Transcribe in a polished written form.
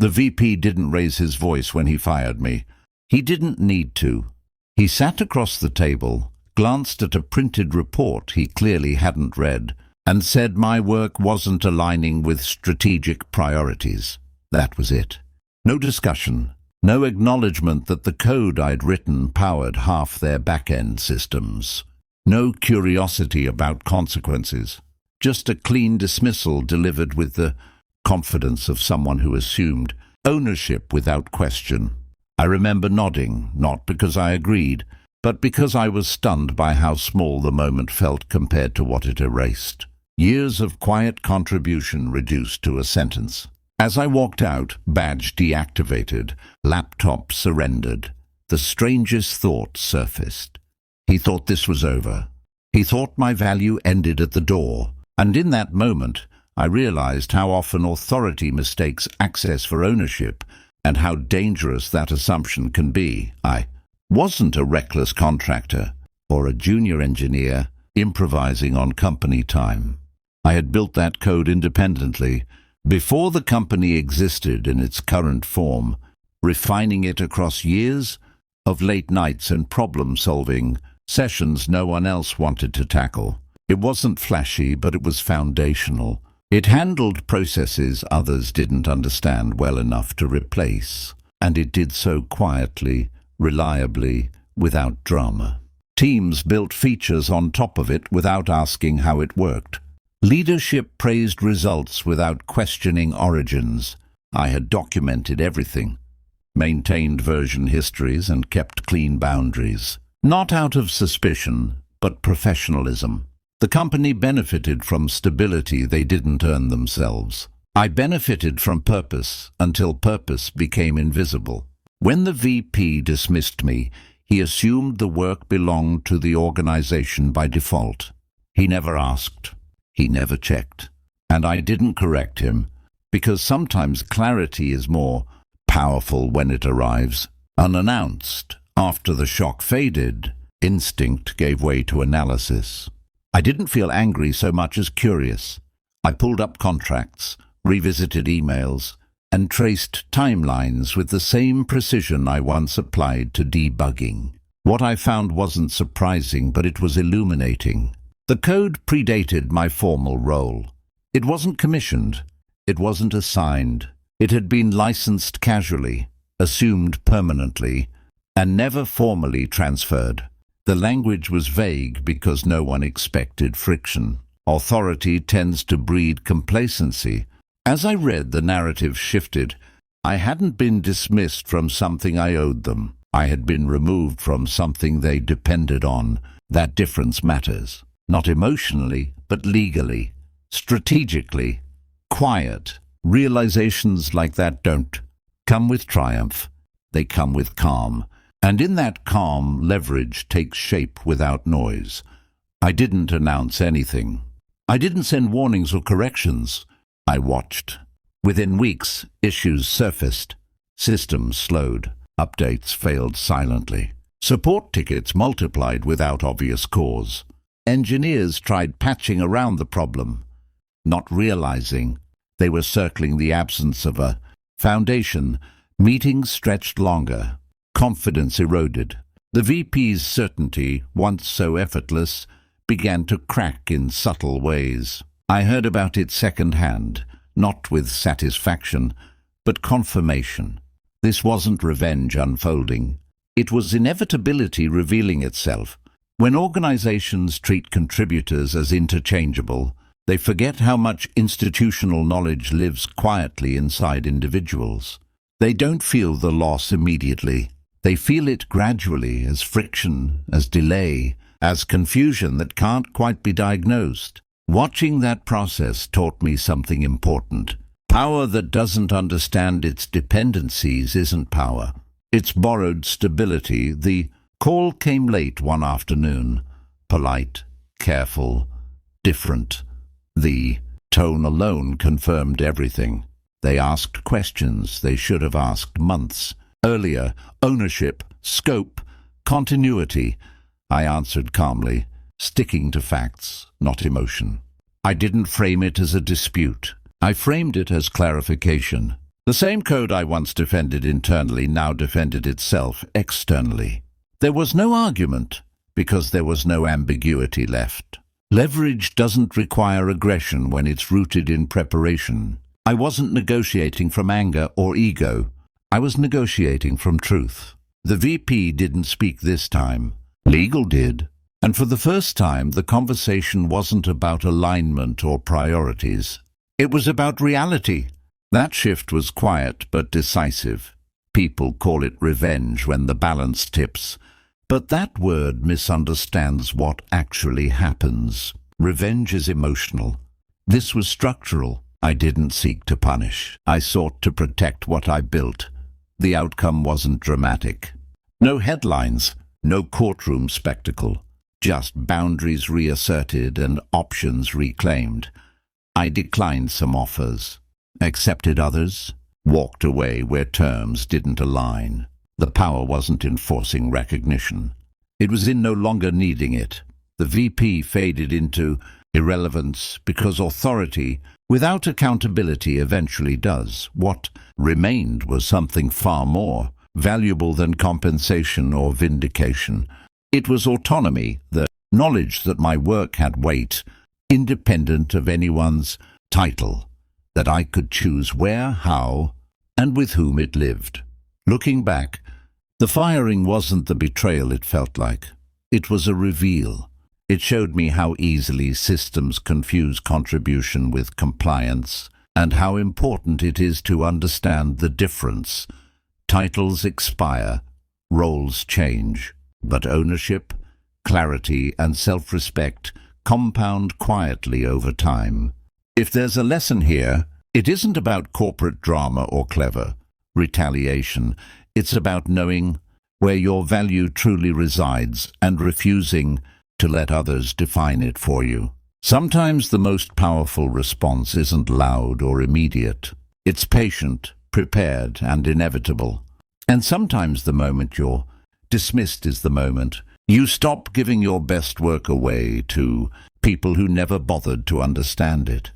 The VP didn't raise his voice when he fired me. He didn't need to. He sat across the table, glanced at a printed report he clearly hadn't read, and said my work wasn't aligning with strategic priorities. That was it. No discussion. No acknowledgement that the code I'd written powered half their back-end systems. No curiosity about consequences. Just a clean dismissal delivered with the confidence of someone who assumed ownership without question. I remember nodding, not because I agreed, but because I was stunned by how small the moment felt compared to what it erased. Years of quiet contribution reduced to a sentence. As I walked out, badge deactivated, laptop surrendered, the strangest thought surfaced. He thought this was over. He thought my value ended at the door. And in that moment, I realized how often authority mistakes access for ownership and how dangerous that assumption can be. I wasn't a reckless contractor or a junior engineer improvising on company time. I had built that code independently, before the company existed in its current form, refining it across years of late nights and problem-solving sessions no one else wanted to tackle. It wasn't flashy, but it was foundational. It handled processes others didn't understand well enough to replace, and it did so quietly, reliably, without drama. Teams built features on top of it without asking how it worked. Leadership praised results without questioning origins. I had documented everything, maintained version histories, and kept clean boundaries. Not out of suspicion, but professionalism. The company benefited from stability they didn't earn themselves. I benefited from purpose until purpose became invisible. When the VP dismissed me, he assumed the work belonged to the organization by default. He never asked. He never checked. And I didn't correct him, because sometimes clarity is more powerful when it arrives unannounced. After the shock faded, instinct gave way to analysis. I didn't feel angry so much as curious. I pulled up contracts, revisited emails, and traced timelines with the same precision I once applied to debugging. What I found wasn't surprising, but it was illuminating. The code predated my formal role. It wasn't commissioned. It wasn't assigned. It had been licensed casually, assumed permanently, and never formally transferred. The language was vague because no one expected friction. Authority tends to breed complacency. As I read, the narrative shifted. I hadn't been dismissed from something I owed them. I had been removed from something they depended on. That difference matters. Not emotionally, but legally, strategically, quiet. Realizations like that don't come with triumph. They come with calm. And in that calm, leverage takes shape without noise. I didn't announce anything. I didn't send warnings or corrections. I watched. Within weeks, issues surfaced. Systems slowed. Updates failed silently. Support tickets multiplied without obvious cause. Engineers tried patching around the problem, not realizing they were circling the absence of a foundation. Meetings stretched longer. Confidence eroded. The VP's certainty, once so effortless, began to crack in subtle ways. I heard about it secondhand, not with satisfaction, but confirmation. This wasn't revenge unfolding. It was inevitability revealing itself. When organizations treat contributors as interchangeable, they forget how much institutional knowledge lives quietly inside individuals. They don't feel the loss immediately. They feel it gradually, as friction, as delay, as confusion that can't quite be diagnosed. Watching that process taught me something important. Power that doesn't understand its dependencies isn't power. It's borrowed stability. The call came late one afternoon. Polite, careful, different. The tone alone confirmed everything. They asked questions they should have asked months earlier. Ownership, scope, continuity. I answered calmly, sticking to facts, not emotion. I didn't frame it as a dispute. I framed it as clarification. The same code I once defended internally now defended itself externally. There was no argument because there was no ambiguity left. Leverage doesn't require aggression when it's rooted in preparation. I wasn't negotiating from anger or ego. I was negotiating from truth. The VP didn't speak this time. Legal did. And for the first time, the conversation wasn't about alignment or priorities. It was about reality. That shift was quiet but decisive. People call it revenge when the balance tips. But that word misunderstands what actually happens. Revenge is emotional. This was structural. I didn't seek to punish. I sought to protect what I built. The outcome wasn't dramatic. No headlines, no courtroom spectacle. Just boundaries reasserted and options reclaimed. I declined some offers, accepted others, walked away where terms didn't align. The power wasn't in forcing recognition. It was in no longer needing it. The VP faded into irrelevance because authority without accountability eventually does. What remained was something far more valuable than compensation or vindication. It was autonomy, the knowledge that my work had weight, independent of anyone's title, that I could choose where, how, and with whom it lived. Looking back, the firing wasn't the betrayal it felt like. It was a reveal. It showed me how easily systems confuse contribution with compliance, and how important it is to understand the difference. Titles expire, roles change. But ownership, clarity, and self-respect compound quietly over time. If there's a lesson here, it isn't about corporate drama or clever retaliation. It's about knowing where your value truly resides and refusing to let others define it for you. Sometimes the most powerful response isn't loud or immediate. It's patient, prepared, and inevitable. And sometimes the moment you're dismissed is the moment you stop giving your best work away to people who never bothered to understand it.